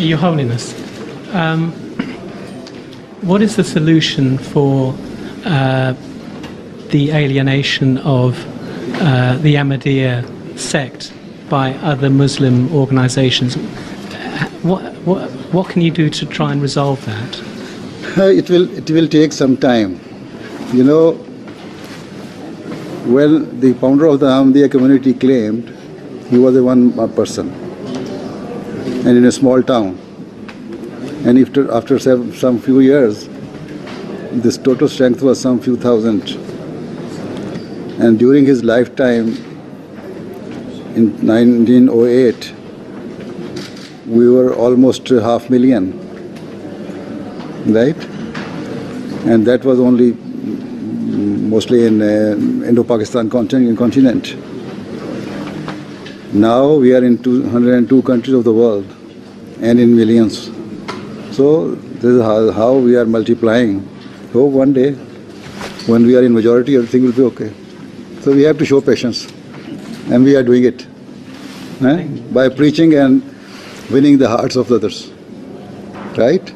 Your Holiness, what is the solution for the alienation of the Ahmadiyya sect by other Muslim organizations? What can you do to try and resolve that? It will take some time. You know, when the founder of the Ahmadiyya community claimed he was a one person and in a small town, and after some few years this total strength was some few thousand, and during his lifetime in 1908 we were almost 500,000, right? And that was only mostly in Indo-Pakistan continent. Now we are in 202 countries of the world and in millions. So this is how we are multiplying. Hope one day when we are in majority everything will be okay. So we have to show patience, and we are doing it by preaching and winning the hearts of others, right?